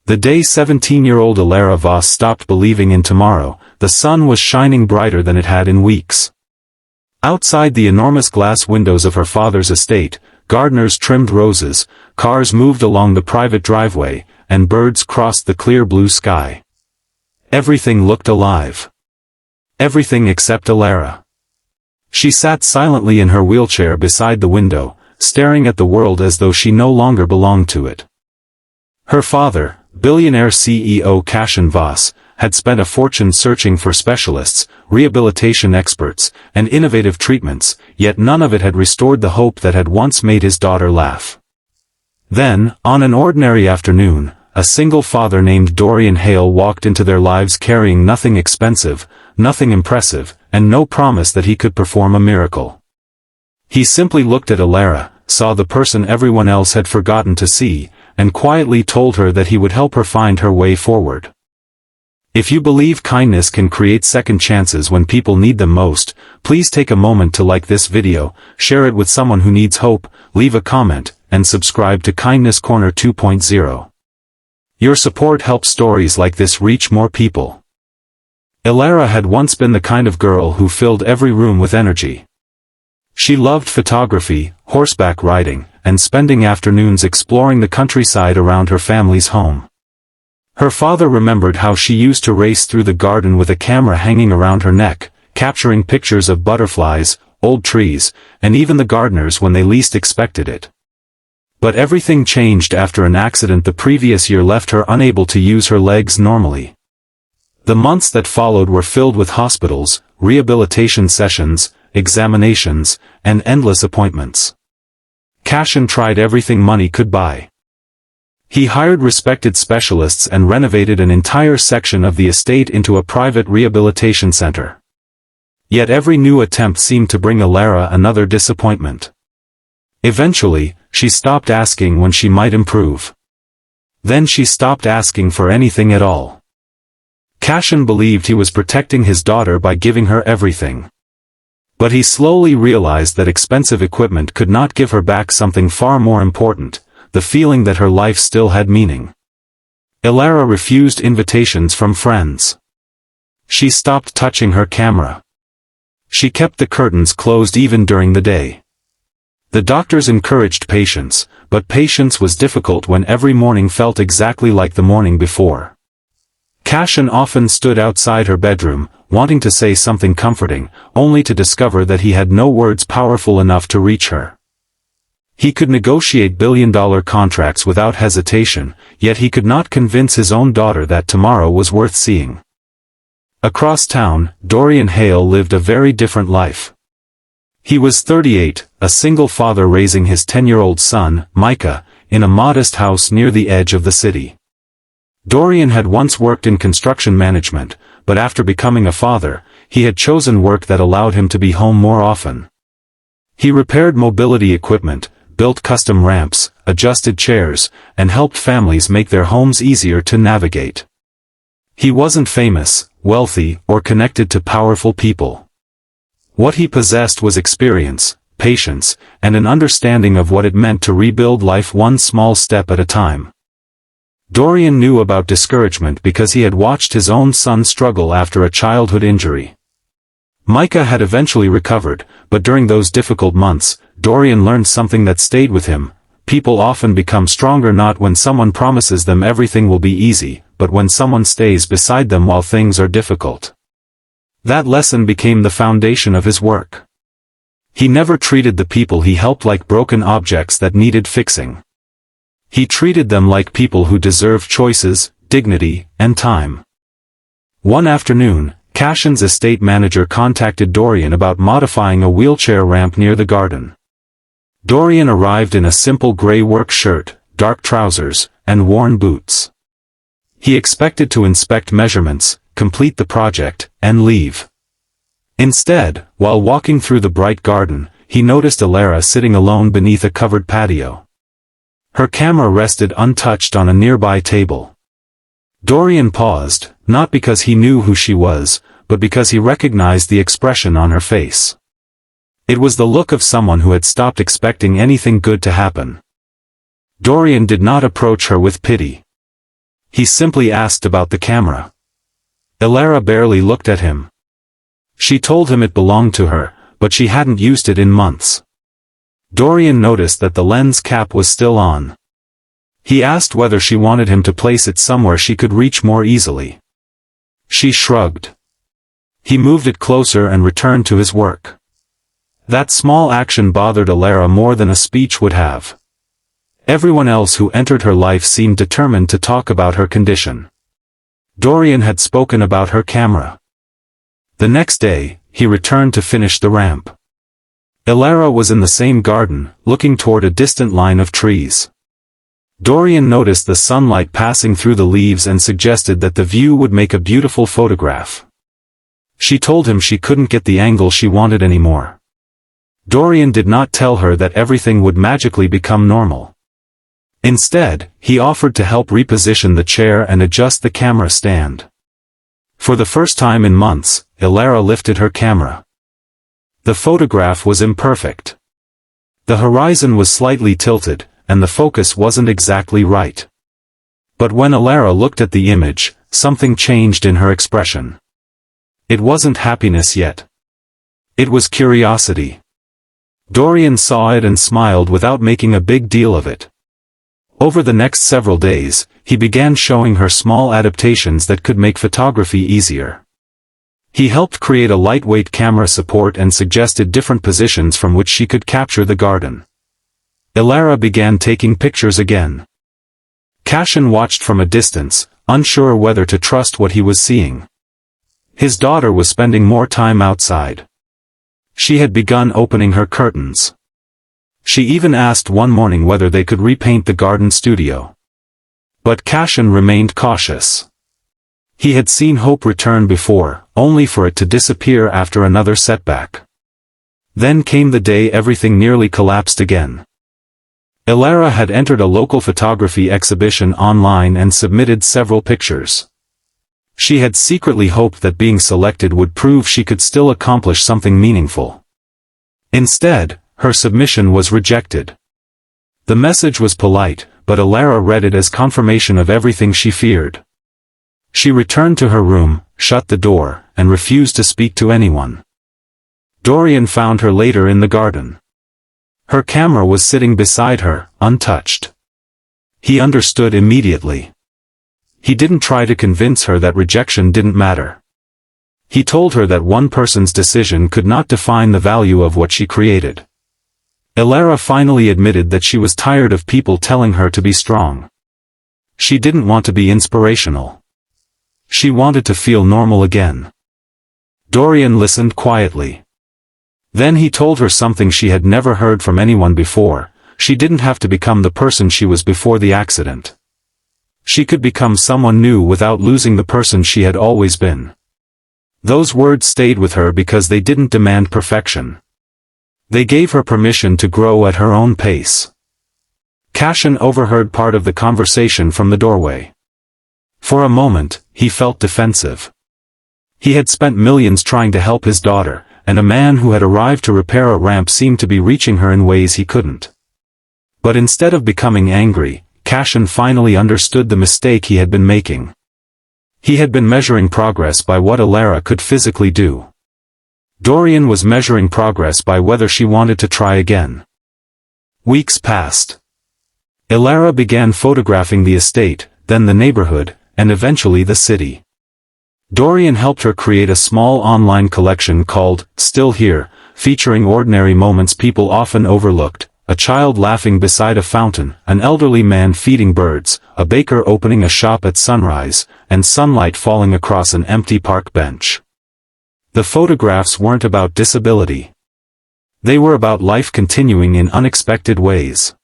The day 17-year-old Alara Voss stopped believing in tomorrow, the sun was shining brighter than it had in weeks. Outside the enormous glass windows of her father's estate, gardeners trimmed roses, cars moved along the private driveway, and birds crossed the clear blue sky. Everything looked alive. Everything except Alara. She sat silently in her wheelchair beside the window, staring at the world as though she no longer belonged to it. Her father, billionaire CEO Cashin Voss, had spent a fortune searching for specialists, rehabilitation experts, and innovative treatments, yet none of it had restored the hope that had once made his daughter laugh. Then, on an ordinary afternoon, a single father named Dorian Hale walked into their lives carrying nothing expensive, nothing impressive, and no promise that he could perform a miracle. He simply looked at Alara, saw the person everyone else had forgotten to see, and quietly told her that he would help her find her way forward. If you believe kindness can create second chances when people need them most, please take a moment to like this video, share it with someone who needs hope, leave a comment, and subscribe to Kindness Corner 2.0. Your support helps stories like this reach more people. Alara had once been the kind of girl who filled every room with energy. She loved photography, horseback riding, and spending afternoons exploring the countryside around her family's home. Her father remembered how she used to race through the garden with a camera hanging around her neck, capturing pictures of butterflies, old trees, and even the gardeners when they least expected it. But everything changed after an accident the previous year left her unable to use her legs normally. The months that followed were filled with hospitals, rehabilitation sessions, examinations, and endless appointments. Cashin tried everything money could buy. He hired respected specialists and renovated an entire section of the estate into a private rehabilitation center. Yet every new attempt seemed to bring Alara another disappointment. Eventually, she stopped asking when she might improve. Then she stopped asking for anything at all. Cashin believed he was protecting his daughter by giving her everything. But he slowly realized that expensive equipment could not give her back something far more important, the feeling that her life still had meaning. Alara refused invitations from friends. She stopped touching her camera. She kept the curtains closed even during the day. The doctors encouraged patience, but patience was difficult when every morning felt exactly like the morning before. Cashin often stood outside her bedroom, wanting to say something comforting, only to discover that he had no words powerful enough to reach her. He could negotiate billion-dollar contracts without hesitation, yet he could not convince his own daughter that tomorrow was worth seeing. Across town, Dorian Hale lived a very different life. He was 38, a single father raising his 10-year-old son, Micah, in a modest house near the edge of the city. Dorian had once worked in construction management, but after becoming a father, he had chosen work that allowed him to be home more often. He repaired mobility equipment, built custom ramps, adjusted chairs, and helped families make their homes easier to navigate. He wasn't famous, wealthy, or connected to powerful people. What he possessed was experience, patience, and an understanding of what it meant to rebuild life one small step at a time. Dorian knew about discouragement because he had watched his own son struggle after a childhood injury. Micah had eventually recovered, but during those difficult months, Dorian learned something that stayed with him. People often become stronger not when someone promises them everything will be easy, but when someone stays beside them while things are difficult. That lesson became the foundation of his work. He never treated the people he helped like broken objects that needed fixing. He treated them like people who deserved choices, dignity, and time. One afternoon, Cashin's estate manager contacted Dorian about modifying a wheelchair ramp near the garden. Dorian arrived in a simple gray work shirt, dark trousers, and worn boots. He expected to inspect measurements, complete the project, and leave. Instead, while walking through the bright garden, he noticed Alara sitting alone beneath a covered patio. Her camera rested untouched on a nearby table. Dorian paused, not because he knew who she was, but because he recognized the expression on her face. It was the look of someone who had stopped expecting anything good to happen. Dorian did not approach her with pity. He simply asked about the camera. Elara barely looked at him. She told him it belonged to her, but she hadn't used it in months. Dorian noticed that the lens cap was still on. He asked whether she wanted him to place it somewhere she could reach more easily. She shrugged. He moved it closer and returned to his work. That small action bothered Elara more than a speech would have. Everyone else who entered her life seemed determined to talk about her condition. Dorian had spoken about her camera. The next day, he returned to finish the ramp. Elara was in the same garden, looking toward a distant line of trees. Dorian noticed the sunlight passing through the leaves and suggested that the view would make a beautiful photograph. She told him she couldn't get the angle she wanted anymore. Dorian did not tell her that everything would magically become normal. Instead, he offered to help reposition the chair and adjust the camera stand. For the first time in months, Elara lifted her camera. The photograph was imperfect. The horizon was slightly tilted, and the focus wasn't exactly right. But when Elara looked at the image, something changed in her expression. It wasn't happiness yet. It was curiosity. Dorian saw it and smiled without making a big deal of it. Over the next several days, he began showing her small adaptations that could make photography easier. He helped create a lightweight camera support and suggested different positions from which she could capture the garden. Elara began taking pictures again. Cashin watched from a distance, unsure whether to trust what he was seeing. His daughter was spending more time outside. She had begun opening her curtains. She even asked one morning whether they could repaint the garden studio. But Cashin remained cautious. He had seen hope return before, only for it to disappear after another setback. Then came the day everything nearly collapsed again. Elara had entered a local photography exhibition online and submitted several pictures. She had secretly hoped that being selected would prove she could still accomplish something meaningful. Instead, her submission was rejected. The message was polite, but Elara read it as confirmation of everything she feared. She returned to her room, shut the door, and refused to speak to anyone. Dorian found her later in the garden. Her camera was sitting beside her, untouched. He understood immediately. He didn't try to convince her that rejection didn't matter. He told her that one person's decision could not define the value of what she created. Elara finally admitted that she was tired of people telling her to be strong. She didn't want to be inspirational. She wanted to feel normal again. Dorian listened quietly. Then he told her something she had never heard from anyone before: she didn't have to become the person she was before the accident. She could become someone new without losing the person she had always been. Those words stayed with her because they didn't demand perfection. They gave her permission to grow at her own pace. Cashin overheard part of the conversation from the doorway. For a moment, he felt defensive. He had spent millions trying to help his daughter, and a man who had arrived to repair a ramp seemed to be reaching her in ways he couldn't. But instead of becoming angry, Cashin finally understood the mistake he had been making. He had been measuring progress by what Elara could physically do. Dorian was measuring progress by whether she wanted to try again. Weeks passed. Elara began photographing the estate, then the neighborhood, and eventually the city. Dorian helped her create a small online collection called Still Here, featuring ordinary moments people often overlooked: a child laughing beside a fountain, an elderly man feeding birds, a baker opening a shop at sunrise, and sunlight falling across an empty park bench. The photographs weren't about disability. They were about life continuing in unexpected ways.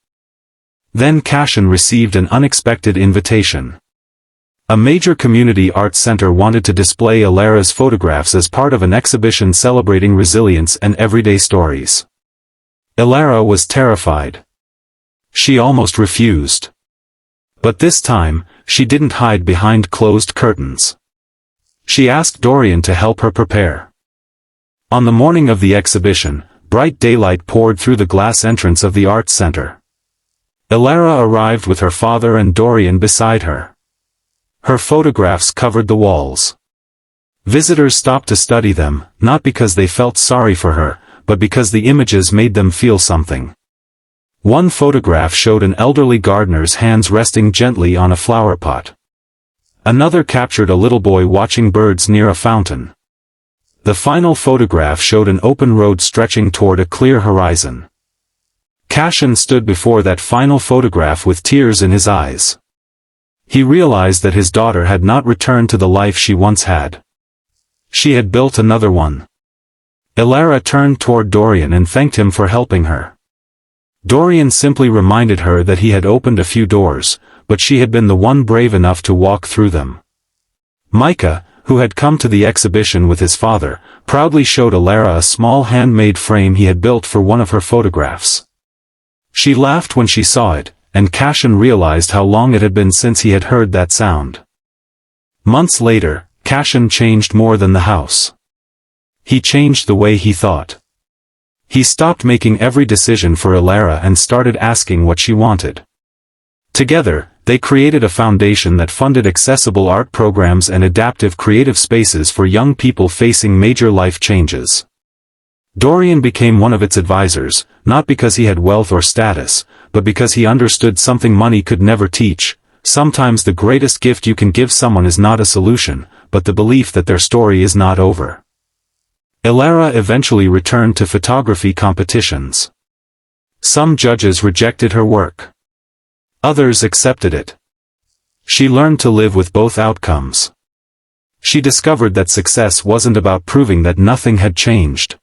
Then Cashin received an unexpected invitation. A major community art center wanted to display Elara's photographs as part of an exhibition celebrating resilience and everyday stories. Elara was terrified. She almost refused. But this time, she didn't hide behind closed curtains. She asked Dorian to help her prepare. On the morning of the exhibition, bright daylight poured through the glass entrance of the art center. Elara arrived with her father and Dorian beside her. Her photographs covered the walls. Visitors stopped to study them, not because they felt sorry for her, but because the images made them feel something. One photograph showed an elderly gardener's hands resting gently on a flower pot. Another captured a little boy watching birds near a fountain. The final photograph showed an open road stretching toward a clear horizon. Cashin stood before that final photograph with tears in his eyes. He realized that his daughter had not returned to the life she once had. She had built another one. Ilara turned toward Dorian and thanked him for helping her. Dorian simply reminded her that he had opened a few doors, but she had been the one brave enough to walk through them. Micah, who had come to the exhibition with his father, proudly showed Ilara a small handmade frame he had built for one of her photographs. She laughed when she saw it, and Cashin realized how long it had been since he had heard that sound. Months later, Cashin changed more than the house. He changed the way he thought. He stopped making every decision for Ilara and started asking what she wanted. Together, they created a foundation that funded accessible art programs and adaptive creative spaces for young people facing major life changes. Dorian became one of its advisors, not because he had wealth or status, but because he understood something money could never teach. Sometimes the greatest gift you can give someone is not a solution, but the belief that their story is not over. Ilara eventually returned to photography competitions. Some judges rejected her work. Others accepted it. She learned to live with both outcomes. She discovered that success wasn't about proving that nothing had changed.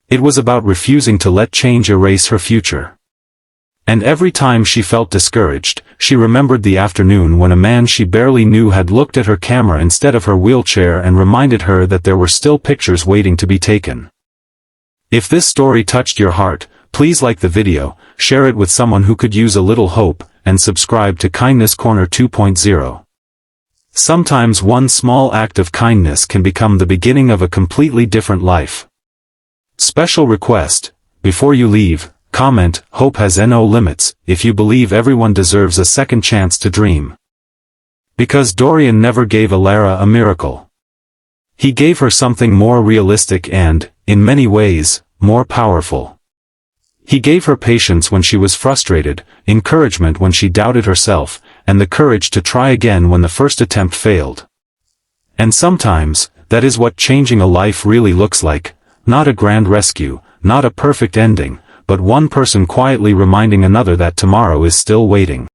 It was about refusing to let change erase her future. And every time she felt discouraged, she remembered the afternoon when a man she barely knew had looked at her camera instead of her wheelchair and reminded her that there were still pictures waiting to be taken. If this story touched your heart, please like the video, share it with someone who could use a little hope, and subscribe to Kindness Corner 2.0. Sometimes one small act of kindness can become the beginning of a completely different life. Special request: before you leave, comment, "Hope has no limits," if you believe everyone deserves a second chance to dream. Because Dorian never gave Ilara a miracle. He gave her something more realistic and, in many ways, more powerful. He gave her patience when she was frustrated, encouragement when she doubted herself, and the courage to try again when the first attempt failed. And sometimes, that is what changing a life really looks like, not a grand rescue, not a perfect ending, but one person quietly reminding another that tomorrow is still waiting.